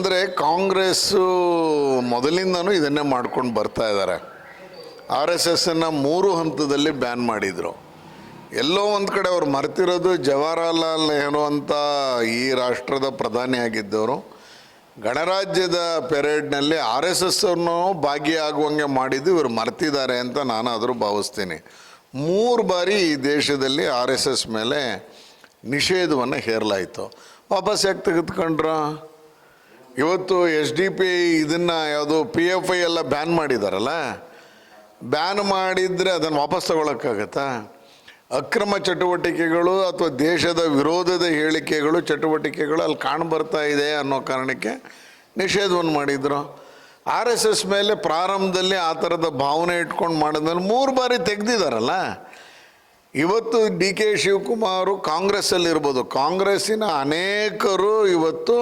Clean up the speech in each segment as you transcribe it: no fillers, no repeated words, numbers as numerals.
ಅಂದರೆ ಕಾಂಗ್ರೆಸ್ಸು ಮೊದಲಿಂದನೂ ಇದನ್ನೇ ಮಾಡ್ಕೊಂಡು ಬರ್ತಾ ಇದ್ದಾರೆ. ಆರ್ ಎಸ್ ಎಸ್ಸನ್ನು 3 ಹಂತದಲ್ಲಿ ಬ್ಯಾನ್ ಮಾಡಿದರು. ಎಲ್ಲೋ ಒಂದು ಕಡೆ ಅವ್ರು ಮರ್ತಿರೋದು ಜವಾಹರಲಾಲ್ ನೆಹರು ಅಂತ ಈ ರಾಷ್ಟ್ರದ ಪ್ರಧಾನಿಯಾಗಿದ್ದವರು ಗಣರಾಜ್ಯದ ಪೆರೇಡ್ನಲ್ಲಿ ಆರ್ ಎಸ್ ಎಸ್ ಅವ್ರನ್ನೂ ಭಾಗಿಯಾಗುವಂಗೆ ಮಾಡಿದ್ದು ಇವರು ಮರ್ತಿದ್ದಾರೆ ಅಂತ ನಾನಾದರೂ ಭಾವಿಸ್ತೀನಿ. 3 ಬಾರಿ ಈ ದೇಶದಲ್ಲಿ ಆರ್ ಎಸ್ ಎಸ್ ಮೇಲೆ ನಿಷೇಧವನ್ನು ಹೇರಲಾಯಿತು. ವಾಪಸ್ ಯಾಕೆ ತೆಗೆದುಕೊಂಡ್ರ? ಇವತ್ತು SDP ಇದನ್ನು ಯಾವುದು PFI ಎಲ್ಲ ಬ್ಯಾನ್ ಮಾಡಿದಾರಲ್ಲ, ಬ್ಯಾನ್ ಮಾಡಿದರೆ ಅದನ್ನು ವಾಪಸ್ ತಗೊಳಕ್ಕಾಗತ್ತಾ? ಅಕ್ರಮ ಚಟುವಟಿಕೆಗಳು ಅಥವಾ ದೇಶದ ವಿರೋಧದ ಹೇಳಿಕೆಗಳು ಚಟುವಟಿಕೆಗಳು ಅಲ್ಲಿ ಕಾಣಬರ್ತಾ ಇದೆ ಅನ್ನೋ ಕಾರಣಕ್ಕೆ ನಿಷೇಧವನ್ನು ಮಾಡಿದರು. ಆರ್ ಎಸ್ ಎಸ್ ಮೇಲೆ ಪ್ರಾರಂಭದಲ್ಲಿ ಆ ಥರದ ಭಾವನೆ ಇಟ್ಕೊಂಡು ಮಾಡಿದ್ಮೇಲೆ 3 ಬಾರಿ ತೆಗೆದಿದ್ದಾರಲ್ಲ. ಇವತ್ತು DK ಶಿವಕುಮಾರು ಕಾಂಗ್ರೆಸ್ಸಲ್ಲಿರ್ಬೋದು, ಕಾಂಗ್ರೆಸ್ಸಿನ ಅನೇಕರು ಇವತ್ತು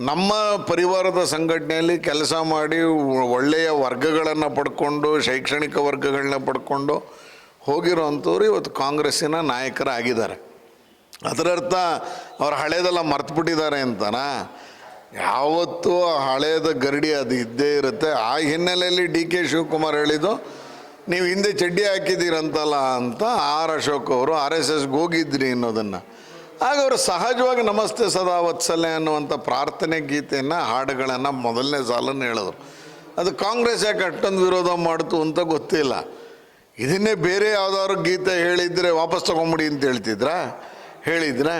ನಮ್ಮ ಪರಿವಾರದ ಸಂಘಟನೆಯಲ್ಲಿ ಕೆಲಸ ಮಾಡಿ ಒಳ್ಳೆಯ ವರ್ಗಗಳನ್ನು ಪಡ್ಕೊಂಡು ಶೈಕ್ಷಣಿಕ ವರ್ಗಗಳನ್ನ ಪಡ್ಕೊಂಡು ಹೋಗಿರೋವಂಥವ್ರು ಇವತ್ತು ಕಾಂಗ್ರೆಸ್ಸಿನ ನಾಯಕರಾಗಿದ್ದಾರೆ. ಅದರರ್ಥ ಅವ್ರು ಹಳೇದೆಲ್ಲ ಮರ್ತುಬಿಟ್ಟಿದ್ದಾರೆ ಅಂತನಾ? ಯಾವತ್ತೂ ಹಳೇದ ಗರಡಿ ಅದು ಇದ್ದೇ ಇರುತ್ತೆ. ಆ ಹಿನ್ನೆಲೆಯಲ್ಲಿ DK ಶಿವಕುಮಾರ್ ಹೇಳಿದ್ದು, ನೀವು ಹಿಂದೆ ಚಡ್ಡಿ ಹಾಕಿದ್ದೀರಂತಲ್ಲ ಅಂತ ಅಶೋಕ್ ಅವರು RSSಗೆ ಹೋಗಿದ್ರಿ ಅನ್ನೋದನ್ನು. ಆಗ ಅವರು ಸಹಜವಾಗಿ ನಮಸ್ತೆ ಸದಾ ವತ್ಸಲೆ ಅನ್ನುವಂಥ ಪ್ರಾರ್ಥನೆ ಗೀತೆಯನ್ನು ಹಾಡುಗಳನ್ನು ಮೊದಲನೇ ಸಾಲನ್ನು ಹೇಳಿದ್ರು. ಅದು ಕಾಂಗ್ರೆಸ್ ಯಾಕೆ ಅಷ್ಟೊಂದು ವಿರೋಧ ಮಾಡ್ತು ಅಂತ ಗೊತ್ತಿಲ್ಲ. ಇದನ್ನೇ ಬೇರೆ ಯಾವುದಾದ್ರು ಗೀತೆ ಹೇಳಿದರೆ ವಾಪಸ್ ತೊಗೊಂಬಿಡಿ ಅಂತ ಹೇಳಿದ್ರೆ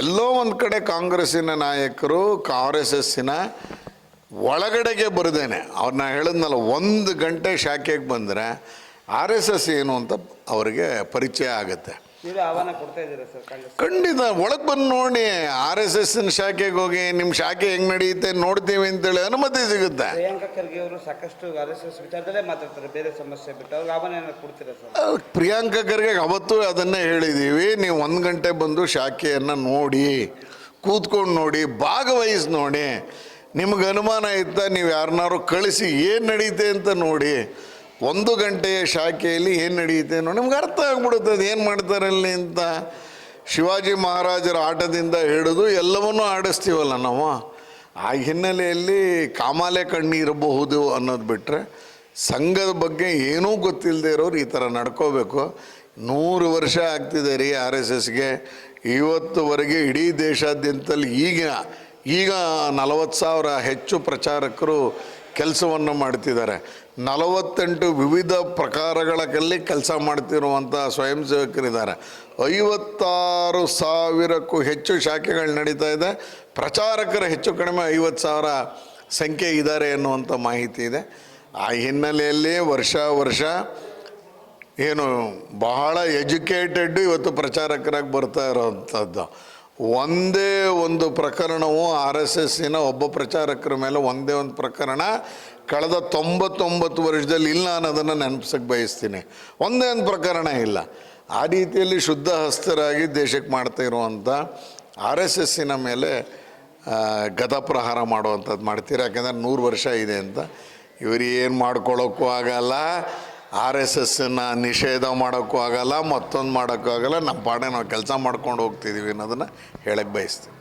ಎಲ್ಲೋ ಒಂದು ಕಡೆ ಕಾಂಗ್ರೆಸ್ಸಿನ ನಾಯಕರು RSSನ ಒಳಗಡೆಗೆ ಬರದೇನೆ ಅವ್ರನ್ನ ಹೇಳಿದ್ನಲ್ಲ, 1 ಗಂಟೆ ಶಾಖೆಗೆ ಬಂದರೆ RSS ಏನು ಅಂತ ಅವರಿಗೆ ಪರಿಚಯ ಆಗುತ್ತೆ. ಖಂಡಿತ ಒಳಗೆ ಬಂದು ನೋಡಿ, RSSನ ಶಾಖೆಗೆ ಹೋಗಿ ನಿಮ್ಮ ಶಾಖೆ ಹೆಂಗೆ ನಡೆಯುತ್ತೆ ನೋಡ್ತೀವಿ ಅಂತೇಳಿ ಅನುಮತಿ ಸಿಗುತ್ತೆ. ಪ್ರಿಯಾಂಕಾ ಖರ್ಗೆ ಅವರು ಸಾಕಷ್ಟು RSS ವಿಚಾರದಲ್ಲೇ ಮಾತಾಡ್ತಾರೆ, ಬೇರೆ ಸಮಸ್ಯೆ ಬಿಟ್ಟು ಅವ್ರಿಗೆ ಆಹ್ವಾನ ಕೊಡ್ತೀರಾ ಸರ್? ಪ್ರಿಯಾಂಕಾ ಖರ್ಗೆ ಅವತ್ತು ಅದನ್ನೇ ಹೇಳಿದ್ದೀವಿ, ನೀವು 1 ಗಂಟೆ ಬಂದು ಶಾಖೆಯನ್ನು ನೋಡಿ, ಕೂತ್ಕೊಂಡು ನೋಡಿ, ಭಾಗವಹಿಸಿ ನೋಡಿ. ನಿಮ್ಗೆ ಅನುಮಾನ ಇತ್ತ ನೀವು ಯಾರನ್ನಾರು ಕಳಿಸಿ ಏನು ನಡೀತೆ ಅಂತ ನೋಡಿ. 1 ಗಂಟೆಯ ಶಾಖೆಯಲ್ಲಿ ಏನು ನಡೆಯುತ್ತೆ ನೋಡಿ, ನಿಮ್ಗೆ ಅರ್ಥ ಆಗ್ಬಿಡುತ್ತೆ ಅದು ಏನು ಮಾಡ್ತಾರೆ ಅಲ್ಲಿ ಅಂತ. ಶಿವಾಜಿ ಮಹಾರಾಜರ ಆಟದಿಂದ ಹಿಡಿದು ಎಲ್ಲವನ್ನೂ ಆಡಿಸ್ತೀವಲ್ಲ ನಾವು. ಆ ಹಿನ್ನೆಲೆಯಲ್ಲಿ ಕಾಮಾಲೆ ಕಣ್ಣಿ ಇರಬಹುದು ಅನ್ನೋದು ಬಿಟ್ಟರೆ ಸಂಘದ ಬಗ್ಗೆ ಏನೂ ಗೊತ್ತಿಲ್ಲದೆ ಇರೋರು ಈ ಥರ ನಡ್ಕೋಬೇಕು. 100 ವರ್ಷ ಆಗ್ತಿದೆ ರೀ RSSಗೆ. ಇವತ್ತುವರೆಗೆ ಇಡೀ ದೇಶಾದ್ಯಂತಲ್ಲಿ ಈಗ 40,000 ಹೆಚ್ಚು ಪ್ರಚಾರಕರು ಕೆಲಸವನ್ನು ಮಾಡ್ತಿದ್ದಾರೆ. 48 ವಿವಿಧ ಪ್ರಕಾರಗಳಲ್ಲಿ ಕೆಲಸ ಮಾಡ್ತಿರುವಂಥ ಸ್ವಯಂ ಸೇವಕರಿದ್ದಾರೆ. 56,000ಕ್ಕೂ ಹೆಚ್ಚು ಶಾಖೆಗಳು ನಡೀತಾ ಇದೆ. ಪ್ರಚಾರಕರು ಹೆಚ್ಚು ಕಡಿಮೆ 50,000 ಸಂಖ್ಯೆ ಇದ್ದಾರೆ ಎನ್ನುವಂಥ ಮಾಹಿತಿ ಇದೆ. ಆ ಹಿನ್ನೆಲೆಯಲ್ಲಿ ವರ್ಷ ಏನು ಬಹಳ ಎಜುಕೇಟೆಡ್ ಇವತ್ತು ಪ್ರಚಾರಕರಾಗಿ ಬರ್ತಾ ಇರೋವಂಥದ್ದು. ಒಂದೇ ಒಂದು ಪ್ರಕರಣವು RSSನ ಒಬ್ಬ ಪ್ರಚಾರಕರ ಮೇಲೆ ಒಂದೇ ಒಂದು ಪ್ರಕರಣ ಕಳೆದ 99 ವರ್ಷದಲ್ಲಿ ಇಲ್ಲ ಅನ್ನೋದನ್ನು ನೆನಪಿಸಕ್ಕೆ ಬಯಸ್ತೀನಿ. ಒಂದೇ ಒಂದು ಪ್ರಕರಣ ಇಲ್ಲ. ಆ ರೀತಿಯಲ್ಲಿ ಶುದ್ಧ ಹಸ್ತರಾಗಿ ದೇಶಕ್ಕೆ ಮಾಡ್ತಾ ಇರುವಂಥ RSSನ ಮೇಲೆ ಗದಾಪ್ರಹಾರ ಮಾಡುವಂಥದ್ದು ಮಾಡ್ತೀರಿ. ಯಾಕೆಂದರೆ 100 ವರ್ಷ ಇದೆ ಅಂತ ಇವರು ಏನು ಮಾಡ್ಕೊಳ್ಳೋಕ್ಕೂ ಆಗಲ್ಲ, RSSನ ನಿಷೇಧ ಮಾಡೋಕ್ಕೂ ಆಗಲ್ಲ, ಮತ್ತೊಂದು ಮಾಡೋಕ್ಕೂ ಆಗಲ್ಲ. ನಮ್ಮ ಪಾಡೆ ನಾವು ಕೆಲಸ ಮಾಡ್ಕೊಂಡು ಹೋಗ್ತಿದ್ದೀವಿ ಅನ್ನೋದನ್ನು ಹೇಳಕ್ಕೆ ಬಯಸ್ತೀವಿ.